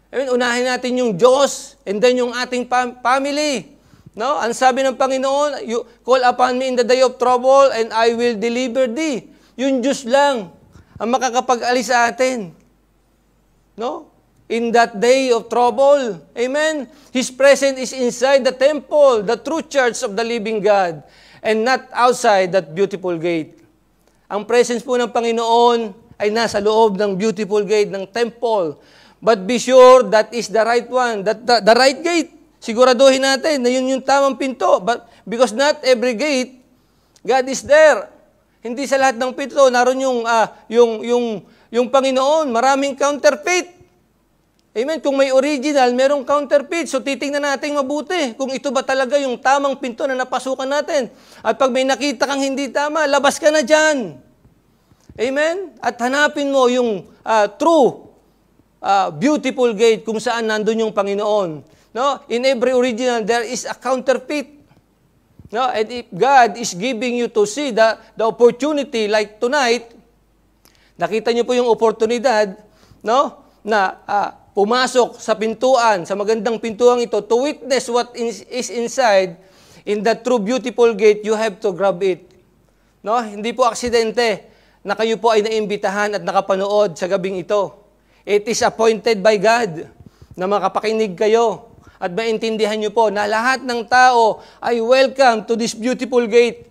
I mean, unahin natin yung Diyos and then yung ating family. No? Ang sabi ng Panginoon, you call upon me in the day of trouble and I will deliver thee. Yung Diyos lang ang makakapag-alis sa atin. No? In that day of trouble. Amen? His presence is inside the temple, the true church of the living God, and not outside that beautiful gate. Ang presence po ng Panginoon ay nasa loob ng beautiful gate, ng temple. But be sure that is the right one, that the right gate. Siguraduhin natin na yun yung tamang pinto. But because not every gate, God is there. Hindi sa lahat ng pinto, naroon yung Panginoon. Maraming counterfeit. Amen? Kung may original, merong counterfeit. So titingnan natin mabuti kung ito ba talaga yung tamang pinto na napasukan natin. At pag may nakita kang hindi tama, labas ka na dyan. Amen? At hanapin mo yung true, beautiful gate kung saan nandun yung Panginoon. No? In every original, there is a counterfeit. No? And if God is giving you to see the opportunity like tonight, nakita niyo po yung oportunidad, no? Na pumasok sa pintuan, sa magandang pintuan ito, to witness what is inside, in that true beautiful gate, you have to grab it. No? Hindi po aksidente na kayo po ay naimbitahan at nakapanood sa gabing ito. It is appointed by God na makapakinig kayo at maintindihan nyo po na lahat ng tao ay welcome to this beautiful gate.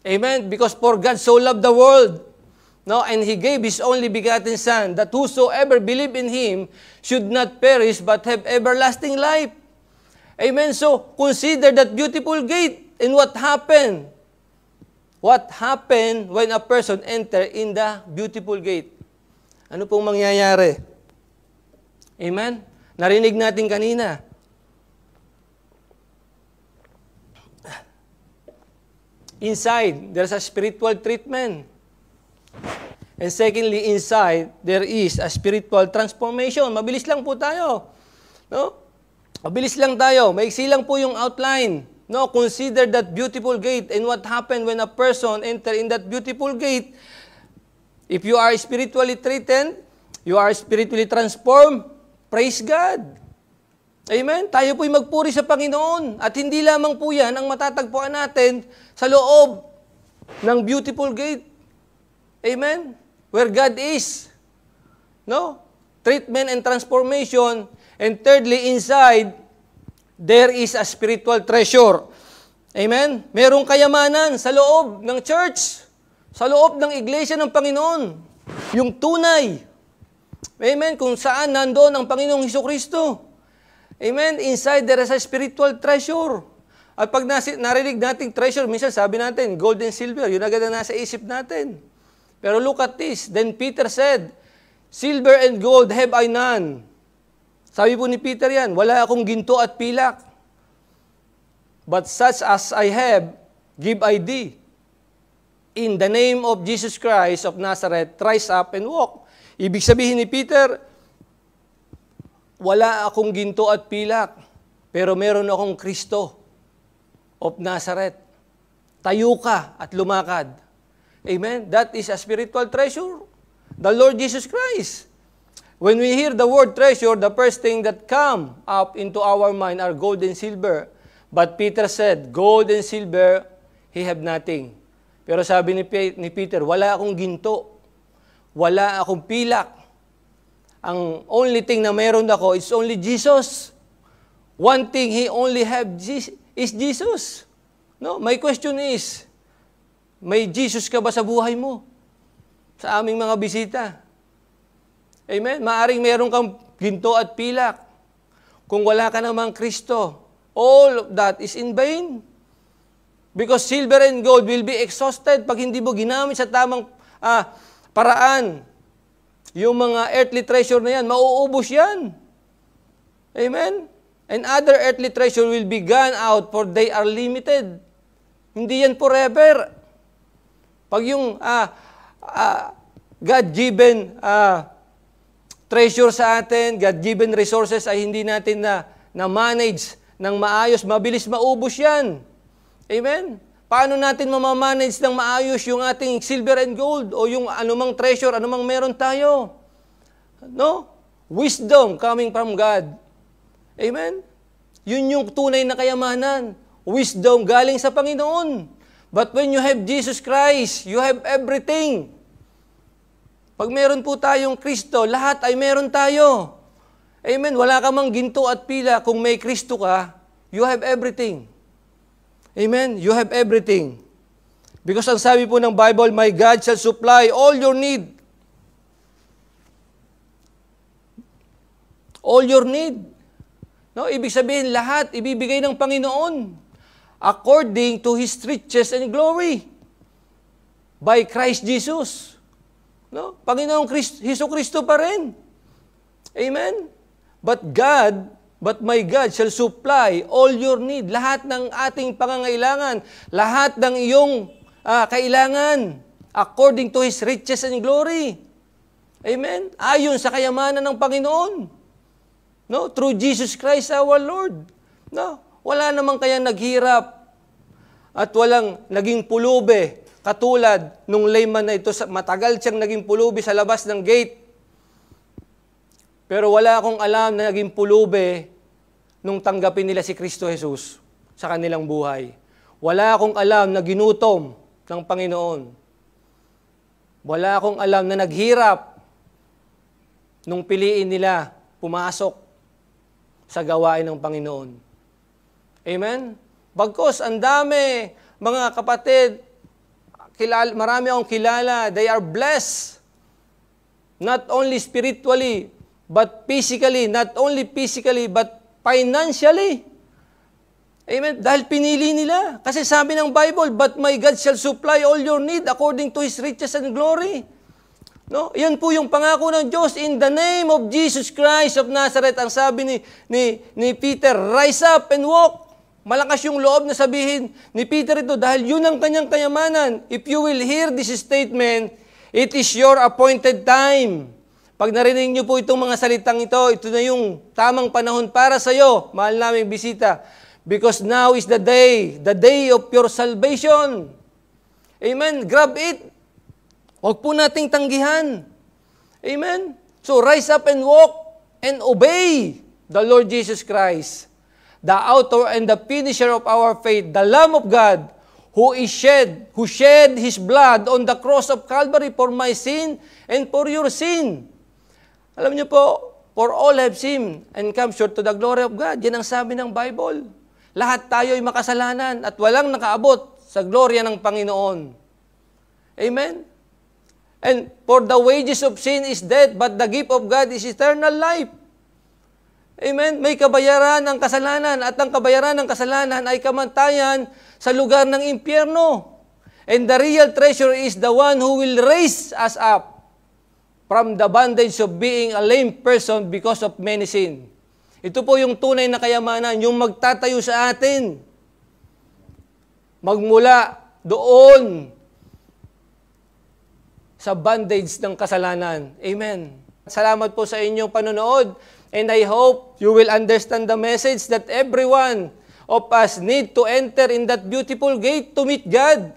Amen? Because for God so loved the world, no, and He gave His only begotten Son, that whosoever believe in Him should not perish but have everlasting life. Amen? So, consider that beautiful gate. And what happened? What happened when a person enter in the beautiful gate? Ano pong mangyayari? Amen? Narinig natin kanina. Inside, there's a spiritual treatment. And secondly, inside, there is a spiritual transformation. Mabilis lang po tayo. No? Mabilis lang tayo. Maiksi lang po yung outline. No? Consider that beautiful gate and what happened when a person enter in that beautiful gate. If you are spiritually treated, you are spiritually transformed, praise God. Amen? Tayo po'y magpuri sa Panginoon. At hindi lamang po yan ang matatagpuan natin sa loob ng beautiful gate. Amen? Where God is. No? Treatment and transformation. And thirdly, inside, there is a spiritual treasure. Amen? Merong kayamanan sa loob ng church. Sa loob ng iglesia ng Panginoon. Yung tunay. Amen? Kung saan nandoon ang Panginoong Hesukristo. Amen? Inside, there is a spiritual treasure. At pag narinig nating treasure, minsan sabi natin, gold and silver, yun agad na nasa isip natin. Pero look at this. Then Peter said, silver and gold have I none. Sabi po ni Peter yan, wala akong ginto at pilak. But such as I have, give I thee. In the name of Jesus Christ of Nazareth, rise up and walk. Ibig sabihin ni Peter, wala akong ginto at pilak, pero meron akong Kristo of Nazareth. Tayo ka at lumakad. Amen? That is a spiritual treasure. The Lord Jesus Christ. When we hear the word treasure, the first thing that come up into our mind are gold and silver. But Peter said, gold and silver, he have nothing. Pero sabi ni Peter, wala akong ginto. Wala akong pilak. Ang only thing na meron ako is only Jesus. One thing he only have is Jesus. No? My question is, may Jesus ka ba sa buhay mo? Sa aming mga bisita? Amen? Maaring meron kang ginto at pilak. Kung wala ka namang Kristo, all of that is in vain. Because silver and gold will be exhausted pag hindi mo ginamit sa tamang paraan. Yung mga earthly treasure na yan, mauubos yan. Amen? And other earthly treasure will be gone out for they are limited. Hindi yan forever. Pag yung God-given treasure sa atin, God-given resources ay hindi natin na manage ng maayos, mabilis maubos yan. Amen? Paano natin mamamanage ng maayos yung ating silver and gold o yung anumang treasure, anumang meron tayo? No? Wisdom coming from God. Amen? Yun yung tunay na kayamanan. Wisdom galing sa Panginoon. But when you have Jesus Christ, you have everything. Pag meron po tayong Kristo, lahat ay meron tayo. Amen? Wala ka mang ginto at pila. Kung may Kristo ka, you have everything. Amen? You have everything. Because ang sabi po ng Bible, my God shall supply all your need. All your need. No, ibig sabihin, lahat ibibigay ng Panginoon according to His riches and glory by Christ Jesus. No? Panginoong Hesukristo pa rin. Amen? But my God shall supply all your need. Lahat ng ating pangangailangan, lahat ng iyong kailangan, according to His riches and glory. Amen? Ayon sa kayamanan ng Panginoon. No? Through Jesus Christ our Lord. No? Wala namang kaya naghirap at walang naging pulubi, katulad nung layman na ito, matagal siyang naging pulubi sa labas ng gate. Pero wala akong alam na naging pulubi nung tanggapin nila si Kristo Jesus sa kanilang buhay. Wala akong alam na ginutom ng Panginoon. Wala akong alam na naghirap nung piliin nila pumasok sa gawain ng Panginoon. Amen? Bagkus, ang dami, mga kapatid, marami akong kilala, they are blessed. Not only spiritually, but physically. Not only physically, but financially. Amen? Dahil pinili nila. Kasi sabi ng Bible, but my God shall supply all your need according to His riches and glory. No? Yan po yung pangako ng Diyos. In the name of Jesus Christ of Nazareth, ang sabi ni Peter, rise up and walk. Malakas yung loob na sabihin ni Peter ito dahil yun ang kanyang kayamanan. If you will hear this statement, it is your appointed time. Pag narinig niyo po itong mga salitang ito na yung tamang panahon para sa iyo, mahal naming bisita. Because now is the day of your salvation. Amen? Grab it. Huwag po nating tanggihan. Amen? So rise up and walk and obey the Lord Jesus Christ, the author and the finisher of our faith, the Lamb of God, who shed His blood on the cross of Calvary for my sin and for your sin. Alam niyo po, for all have sinned and come short to the glory of God. Yan ang sabi ng Bible. Lahat tayo ay makasalanan at walang nakaabot sa gloria ng Panginoon. Amen? And for the wages of sin is death, but the gift of God is eternal life. Amen? May kabayaran ng kasalanan at ang kabayaran ng kasalanan ay kamantayan sa lugar ng impyerno. And the real treasure is the one who will raise us up from the bondage of being a lame person because of many sin. Ito po yung tunay na kayamanan, yung magtatayo sa atin. Magmula doon sa bondage ng kasalanan. Amen. Salamat po sa inyong panonood. And I hope you will understand the message that everyone of us need to enter in that beautiful gate to meet God.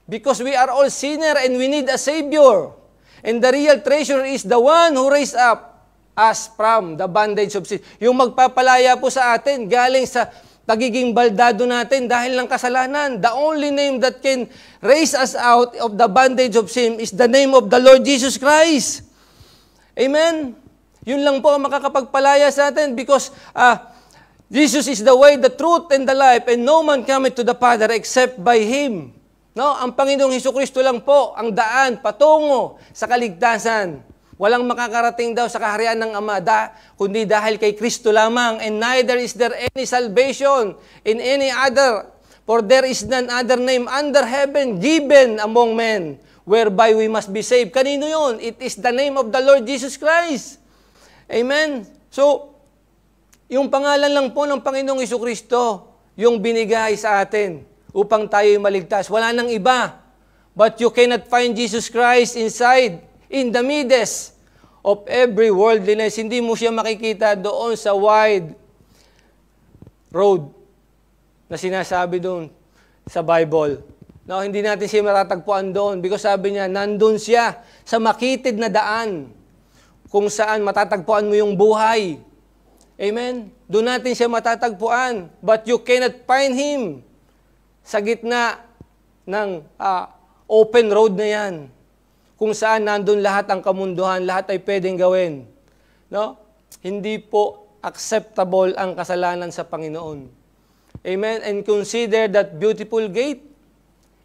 Because we are all sinner and we need a Savior. And the real treasure is the one who raised up us from the bondage of sin. Yung magpapalaya po sa atin galing sa pagiging baldado natin dahil ng kasalanan. The only name that can raise us out of the bondage of sin is the name of the Lord Jesus Christ. Amen? Yun lang po ang makakapagpalaya sa atin because Jesus is the way, the truth, and the life, and no man cometh to the Father except by Him. No, ang Panginoong Hesukristo lang po ang daan patungo sa kaligtasan. Walang makakarating daw sa kaharian ng Ama, kundi dahil kay Kristo lamang. And neither is there any salvation in any other, for there is none other name under heaven given among men, whereby we must be saved. Kanino yun? It is the name of the Lord Jesus Christ. Amen? So, yung pangalan lang po ng Panginoong Hesukristo, yung binigay sa atin upang tayo'y maligtas. Wala nang iba. But you cannot find Jesus Christ in the midst of every worldliness. Hindi mo siya makikita doon sa wide road na sinasabi doon sa Bible. No, hindi natin siya matatagpuan doon because sabi niya, nandun siya sa makitid na daan kung saan matatagpuan mo yung buhay. Amen? Doon natin siya matatagpuan. But you cannot find Him sa gitna ng open road na yan, kung saan nandun lahat ang kamunduhan, lahat ay pwedeng gawin. No? Hindi po acceptable ang kasalanan sa Panginoon. Amen? And consider that beautiful gate.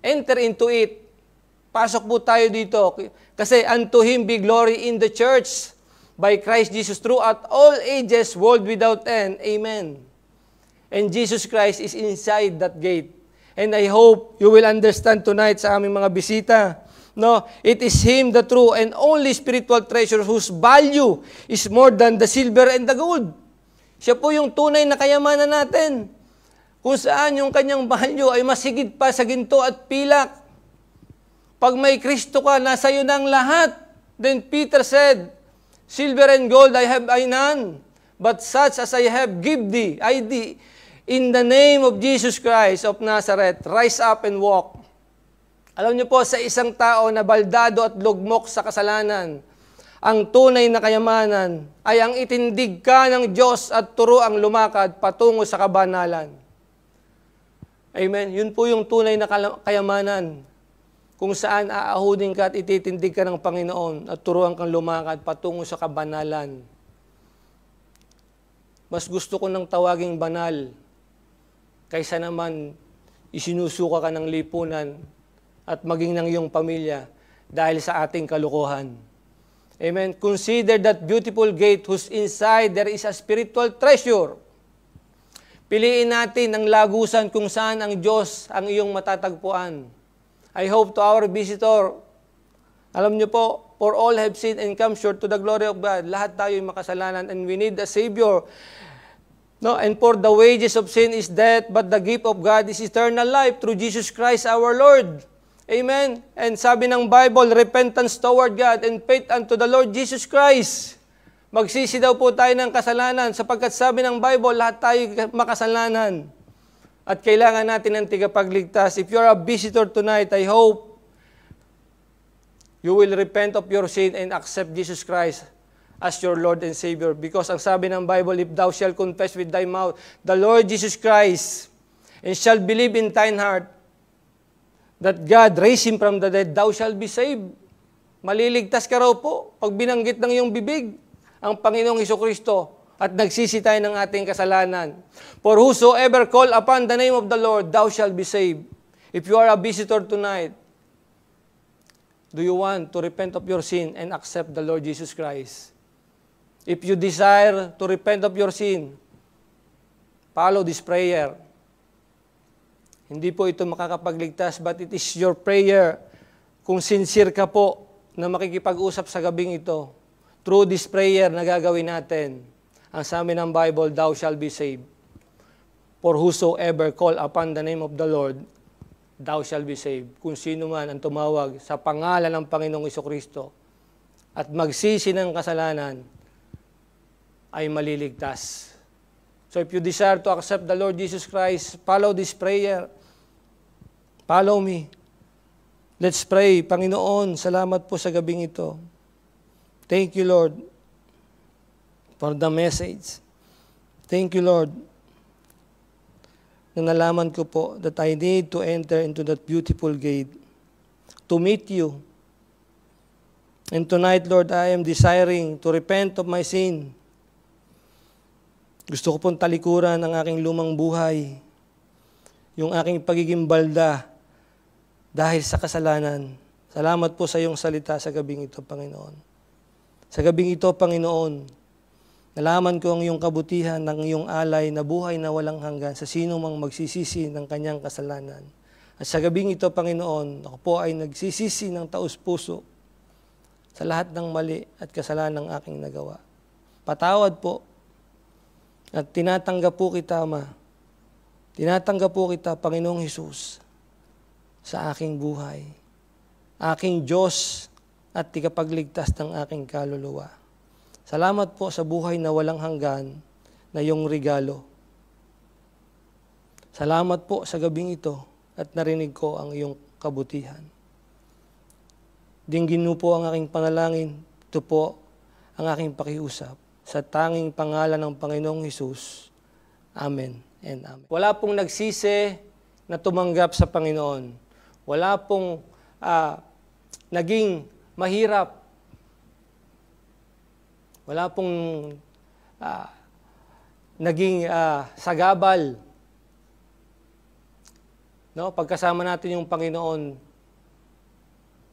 Enter into it. Pasok po tayo dito. Kasi unto Him be glory in the church by Christ Jesus throughout all ages, world without end. Amen. And Jesus Christ is inside that gate. And I hope you will understand tonight sa aming mga bisita No, it is Him, the true and only spiritual treasure whose value is more than the silver and the gold. Siya po yung tunay na kayamanan natin. Kung saan yung kanyang value ay mas higit pa sa ginto at pilak. Pag may Kristo ka, nasa iyo na ang lahat. Then Peter said, silver and gold I have none, but such as I have give thee, I thee, in the name of Jesus Christ of Nazareth, rise up and walk. Alam niyo po, sa isang tao na baldado at lugmok sa kasalanan, ang tunay na kayamanan ay ang itindig ka ng Diyos at turo ang lumakad patungo sa kabanalan. Amen. Yun po yung tunay na kayamanan, kung saan aahudin ka at ititindig ka ng Panginoon at turuan kang lumakad patungo sa kabanalan. Mas gusto ko ng tawaging banal kaysa naman isinusuka ka ng lipunan at maging ng iyong pamilya dahil sa ating kalukuhan. Amen. Consider that beautiful gate whose inside there is a spiritual treasure. Piliin natin ang lagusan kung saan ang Diyos ang iyong matatagpuan. I hope to our visitor, alam niyo po, for all have sinned and come short to the glory of God. Lahat tayo ay makasalanan and we need a Savior. No, and for the wages of sin is death, but the gift of God is eternal life through Jesus Christ our Lord. Amen. And sabi ng Bible, repentance toward God and faith unto the Lord Jesus Christ. Magsisi daw po tayo ng kasalanan sapagkat sabi ng Bible, lahat tayo makasalanan. At kailangan natin ng tigapagligtas. If you are a visitor tonight, I hope you will repent of your sin and accept Jesus Christ as your Lord and Savior. Because ang sabi ng Bible, if thou shalt confess with thy mouth the Lord Jesus Christ and shalt believe in thine heart that God raised Him from the dead, thou shalt be saved. Maliligtas ka raw po pag binanggit ng iyong bibig ang Panginoong Hesukristo at nagsisi tayo ng ating kasalanan. For whosoever call upon the name of the Lord, thou shalt be saved. If you are a visitor tonight, do you want to repent of your sin and accept the Lord Jesus Christ? If you desire to repent of your sin, follow this prayer. Hindi po ito makakapagligtas, but it is your prayer. Kung sincere ka po na makikipag-usap sa gabing ito, through this prayer na gagawin natin, ang sabi ng Bible, thou shalt be saved. For whosoever call upon the name of the Lord, thou shalt be saved. Kung sino man ang tumawag sa pangalan ng Panginoong Hesukristo at magsisi ng kasalanan, ay maliligtas. So if you desire to accept the Lord Jesus Christ, follow this prayer. Follow me. Let's pray. Panginoon, salamat po sa gabing ito. Thank you, Lord, for the message. Thank you, Lord, na nalaman ko po that I need to enter into that beautiful gate to meet you. And tonight, Lord, I am desiring to repent of my sin. Gusto ko pong talikuran ang aking lumang buhay, yung aking pagiging balda dahil sa kasalanan. Salamat po sa iyong salita sa gabing ito, Panginoon. Sa gabing ito, Panginoon, nalaman ko ang iyong kabutihan ng iyong alay na buhay na walang hanggan sa sino mang magsisisi ng kanyang kasalanan. At sa gabing ito, Panginoon, ako po ay nagsisisi ng taus-puso sa lahat ng mali at kasalanan ng aking nagawa. Patawad po. At tinatanggap po kita, Ama. Tinatanggap po kita, Panginoong Hesus, sa aking buhay. Aking Diyos at tikapagligtas ng aking kaluluwa. Salamat po sa buhay na walang hanggan na iyong regalo. Salamat po sa gabing ito at narinig ko ang iyong kabutihan. Dinggin mo po ang aking panalangin. Ito po ang aking pakiusap. Sa tanging pangalan ng Panginoong Hesus. Amen and amen. Wala pong nagsisi na tumanggap sa Panginoon. Wala pong naging mahirap. Wala pong naging sagabal. No? Pagkasama natin yung Panginoon,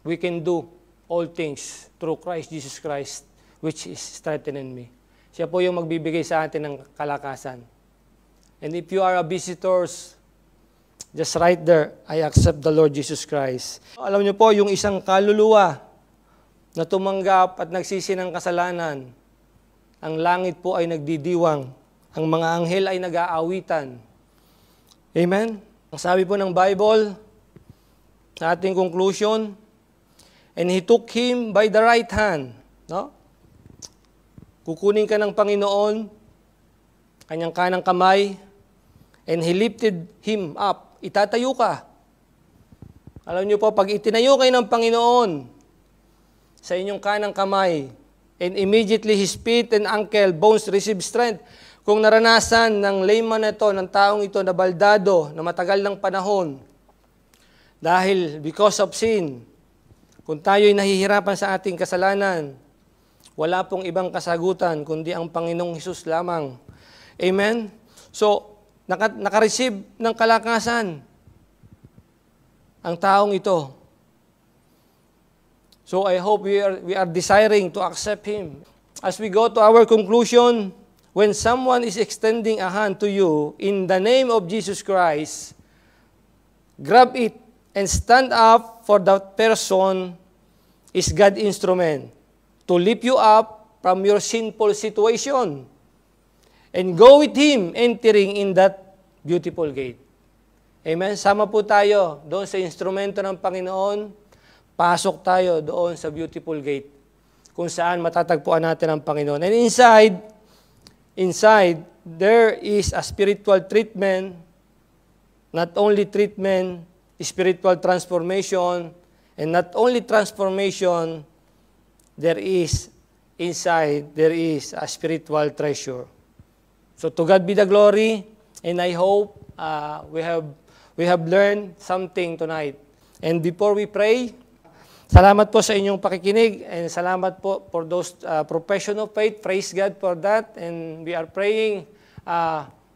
we can do all things through Christ Jesus Christ, which is strengthening me. Siya po yung magbibigay sa atin ng kalakasan. And if you are a visitors, Just right there, I accept the Lord Jesus Christ. Alam niyo po, yung isang kaluluwa na tumanggap at nagsisi ng kasalanan, ang langit po ay nagdidiwang, ang mga anghel ay nag-aawitan. Amen? Ang sabi po ng Bible, sa ating conclusion, and He took him by the right hand. No? Kukunin ka ng Panginoon, kanyang kanang kamay, and He lifted him up. Itatayo ka. Alam niyo po, pag itinayo kayo ng Panginoon sa inyong kanang kamay, and immediately his feet and ankle bones receive strength. Kung naranasan ng layman na ito, ng taong ito na baldado, na matagal ng panahon, dahil because of sin, kung tayo'y nahihirapan sa ating kasalanan, wala pong ibang kasagutan, kundi ang Panginoong Hesus lamang. Amen? So, naka-receive ng kalakasan ang taong ito. So I hope we are desiring to accept Him. As we go to our conclusion, when someone is extending a hand to you in the name of Jesus Christ, grab it and stand up, for that person is God's instrument to lift you up from your sinful situation. And go with Him entering in that beautiful gate. Amen? Sama po tayo doon sa instrumento ng Panginoon. Pasok tayo doon sa beautiful gate kung saan matatagpuan natin ang Panginoon. And inside, there is a spiritual treatment, not only treatment, spiritual transformation, and not only transformation, inside, there is a spiritual treasure. So to God be the glory, and I hope we have learned something tonight. And before we pray, salamat po sa inyong pakikinig, and salamat po for those profession of faith. Praise God for that, and we are praying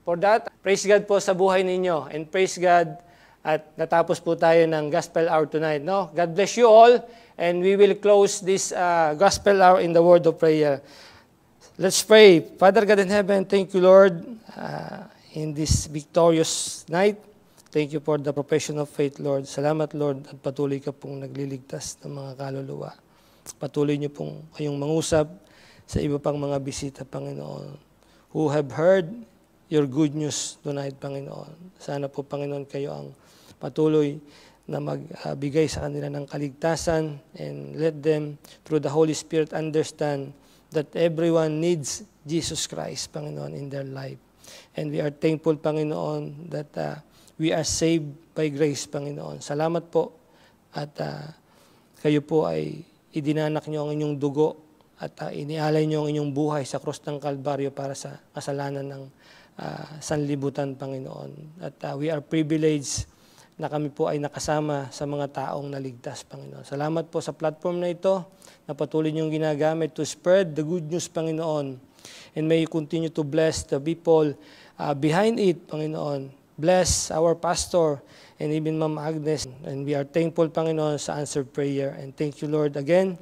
for that. Praise God po sa buhay ninyo, and praise God at natapos po tayo ng Gospel Hour tonight. No? God bless you all, and we will close this Gospel Hour in the word of prayer. Let's pray. Father God in heaven, thank you, Lord, in this victorious night. Thank you for the profession of faith, Lord. Salamat, Lord, at patuloy ka pong nagliligtas ng mga kaluluwa. Patuloy niyo pong kayong mangusap sa iba pang mga bisita, Panginoon, who have heard your good news tonight, Panginoon. Sana po, Panginoon, kayo ang patuloy na magbigay sa kanila ng kaligtasan, and let them, through the Holy Spirit, understand that everyone needs Jesus Christ, Panginoon, in their life. And we are thankful, Panginoon, that we are saved by grace, Panginoon. Salamat po at kayo po ay idinanak niyo ang inyong dugo at inialay niyo ang inyong buhay sa krus ng Kalbaryo para sa kasalanan ng sanlibutan, Panginoon. At we are privileged na kami po ay nakasama sa mga taong naligtas, Panginoon. Salamat po sa platform na ito na patuloy niyong ginagamit to spread the good news, Panginoon. And may you continue to bless the people behind it, Panginoon. Bless our pastor and even Ma'am Agnes. And we are thankful, Panginoon, sa answered prayer. And thank you, Lord, again.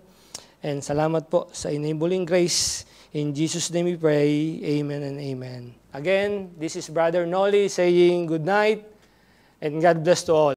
And salamat po sa enabling grace. In Jesus' name we pray. Amen and amen. Again, this is Brother Nolly saying good night and God bless to all.